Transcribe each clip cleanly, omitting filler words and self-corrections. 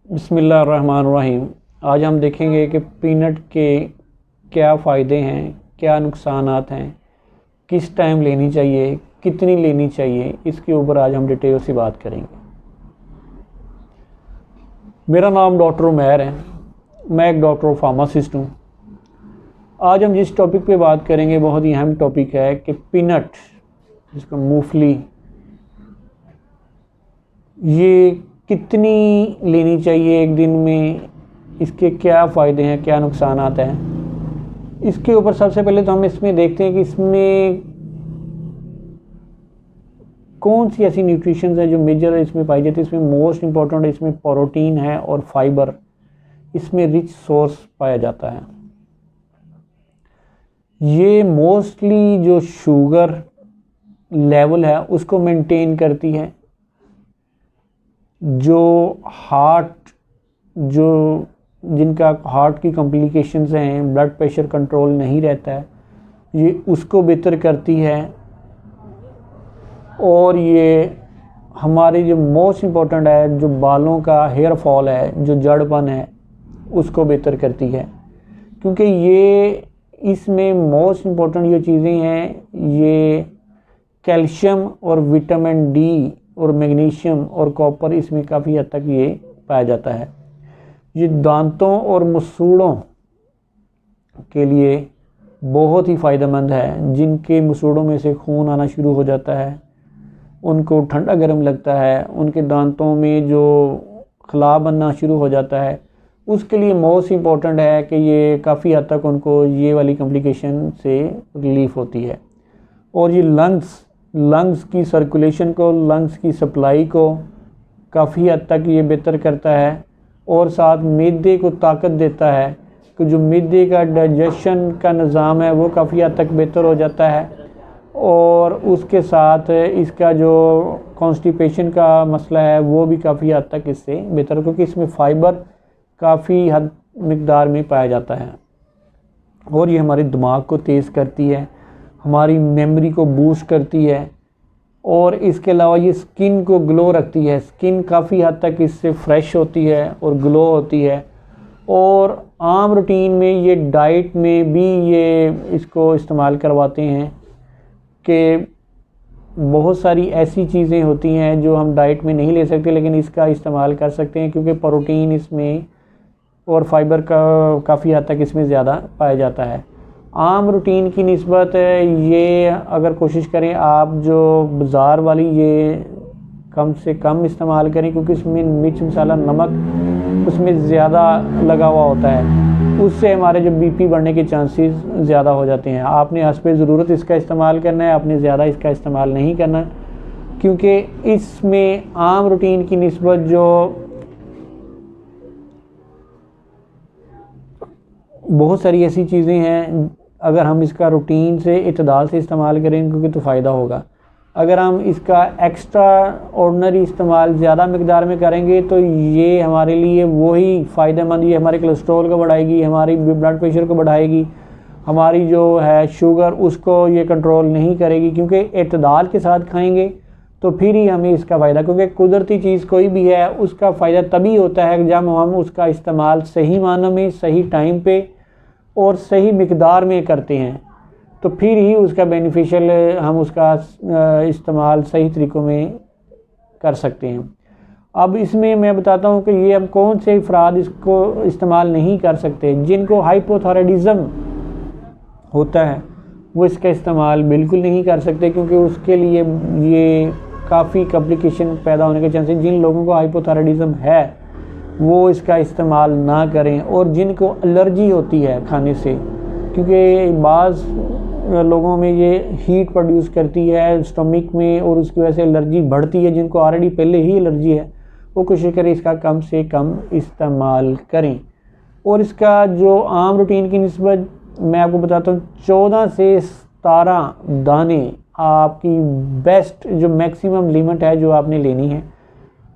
बिस्मिल्लाहिर्रहमानिर्रहीम। आज हम देखेंगे कि पीनट के क्या फ़ायदे हैं, क्या नुकसानात हैं, किस टाइम लेनी चाहिए, कितनी लेनी चाहिए, इसके ऊपर आज हम डिटेल से बात करेंगे। मेरा नाम डॉक्टर उमैर है, मैं एक डॉक्टर फार्मासिस्ट हूँ। आज हम जिस टॉपिक पे बात करेंगे बहुत ही अहम टॉपिक है कि पीनट, जिसको मूंगफली, ये कितनी लेनी चाहिए एक दिन में, इसके क्या फ़ायदे हैं, क्या नुकसानात हैं। इसके ऊपर सबसे पहले तो हम इसमें देखते हैं कि इसमें कौन सी ऐसी न्यूट्रिशंस हैं जो मेजर इसमें पाई जाती है। इसमें मोस्ट इम्पॉर्टेंट इसमें प्रोटीन है और फाइबर, इसमें रिच सोर्स पाया जाता है। ये मोस्टली जो शुगर लेवल है उसको मेंटेन करती है। जो जिनका हार्ट की कॉम्प्लिकेशंस हैं, ब्लड प्रेशर कंट्रोल नहीं रहता है, ये उसको बेहतर करती है। और ये हमारी जो मोस्ट इम्पोर्टेंट है, जो बालों का हेयर फॉल है, जो जड़पन है, उसको बेहतर करती है। क्योंकि ये इसमें मोस्ट इम्पोर्टेंट ये चीज़ें हैं, ये कैल्शियम और विटामिन डी और मैग्नीशियम और कॉपर, इसमें काफ़ी हद तक ये पाया जाता है। ये दांतों और मसूड़ों के लिए बहुत ही फ़ायदेमंद है। जिनके मसूड़ों में से खून आना शुरू हो जाता है, उनको ठंडा गर्म लगता है, उनके दांतों में जो खला बनना शुरू हो जाता है, उसके लिए मोस्ट इम्पॉर्टेंट है कि ये काफ़ी हद तक उनको ये वाली कॉम्प्लिकेशन से रिलीफ होती है। और ये लंग्स की सर्कुलेशन को, लंग्स की सप्लाई को काफ़ी हद तक ये बेहतर करता है। और साथ मैदे को ताकत देता है कि जो मैदे का डाइजेशन का निज़ाम है वो काफ़ी हद तक बेहतर हो जाता है। और उसके साथ इसका जो कॉन्स्टिपेशन का मसला है वो भी काफ़ी हद तक इससे बेहतर, क्योंकि इसमें फ़ाइबर काफ़ी हद मिकदार में पाया जाता है। और ये हमारे दिमाग को तेज़ करती है, हमारी मेमोरी को बूस्ट करती है। और इसके अलावा ये स्किन को ग्लो रखती है। स्किन काफ़ी हद तक इससे फ्रेश होती है और ग्लो होती है। और आम रूटीन में ये डाइट में भी ये इसको इस्तेमाल करवाते हैं कि बहुत सारी ऐसी चीज़ें होती हैं जो हम डाइट में नहीं ले सकते, लेकिन इसका इस्तेमाल कर सकते हैं, क्योंकि प्रोटीन इसमें और फाइबर का काफ़ी हद तक इसमें ज़्यादा पाया जाता है। आम रूटीन की निस्बत ये अगर कोशिश करें आप, जो बाज़ार वाली, ये कम से कम इस्तेमाल करें, क्योंकि इसमें मिर्च मसाला नमक उसमें ज़्यादा लगा हुआ होता है। उससे हमारे जो बीपी बढ़ने के चांसेस ज़्यादा हो जाते हैं। आपने हस्बे ज़रूरत इसका इस्तेमाल करना है, आपने ज़्यादा इसका इस्तेमाल नहीं करना, क्योंकि इसमें आम रूटीन की निस्बत जो बहुत सारी ऐसी चीज़ें हैं, अगर हम इसका रूटीन से इतदाल से इस्तेमाल करेंगे क्योंकि तो फ़ायदा होगा। अगर हम इसका एक्स्ट्रा ऑर्डिनरी इस्तेमाल ज़्यादा मकदार में करेंगे तो ये हमारे लिए वही फ़ायदेमंद, ये हमारे कोलेस्ट्रॉल को बढ़ाएगी, हमारी ब्लड प्रेशर को बढ़ाएगी, हमारी जो है शुगर उसको ये कंट्रोल नहीं करेगी। क्योंकि इतदाल के साथ खाएंगे तो फिर ही हमें इसका फ़ायदा, क्योंकि कुदरती चीज़ कोई भी है उसका फ़ायदा तभी होता है जब हम उसका इस्तेमाल सही मानों में, सही टाइम पे और सही मिकदार में करते हैं, तो फिर ही उसका बेनिफिशियल हम उसका इस्तेमाल सही तरीक़ों में कर सकते हैं। अब इसमें मैं बताता हूँ कि ये हम कौन से अफराद इसको इस्तेमाल नहीं कर सकते। जिनको हाइपोथायराइडिज़म होता है वो इसका इस्तेमाल बिल्कुल नहीं कर सकते, क्योंकि उसके लिए ये काफ़ी कॉम्प्लिकेशन पैदा होने के चांसेस। जिन लोगों को हाइपोथायराइडिज़म है वो इसका इस्तेमाल ना करें। और जिनको एलर्जी होती है खाने से, क्योंकि बाज़ लोगों में ये हीट प्रोड्यूस करती है स्टमक में और उसकी वजह से एलर्जी बढ़ती है। जिनको ऑलरेडी पहले ही एलर्जी है वो कोशिश करें इसका कम से कम इस्तेमाल करें। और इसका जो आम रूटीन की निस्बत मैं आपको बताता हूँ, 14 से 17 दाने आपकी बेस्ट जो मैक्सिमम लिमिट है जो आपने लेनी है।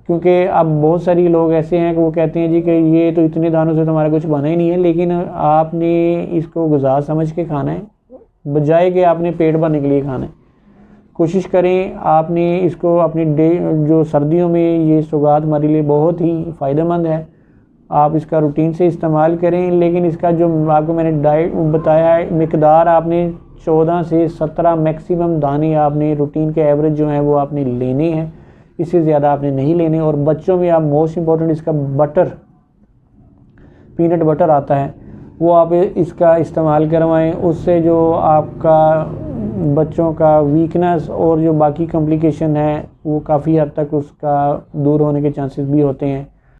क्योंकि अब बहुत सारी लोग ऐसे हैं कि वो कहते हैं जी कि ये तो इतने दानों से तुम्हारा कुछ बना ही नहीं है, लेकिन आपने इसको गुज़ार समझ के खाना है, बजाय कि आपने पेट भरने के लिए खाना है। कोशिश करें आपने इसको अपनी जो सर्दियों में ये सौगात हमारे लिए बहुत ही फ़ायदेमंद है, आप इसका रूटीन से इस्तेमाल करें। लेकिन इसका जो आपको मैंने डाइट बताया है मिकदार, आपने 14 से 17 मैक्सिमम दाने आपने रूटीन के एवरेज जो हैं वो आपने लेने हैं, इससे ज़्यादा आपने नहीं लेने। और बच्चों में आप मोस्ट इम्पॉर्टेंट इसका बटर, पीनट बटर आता है, वो आप इसका इस्तेमाल करवाएं। उससे जो आपका बच्चों का वीकनेस और जो बाकी कॉम्प्लिकेशन है वो काफ़ी हद तक उसका दूर होने के चांसेस भी होते हैं।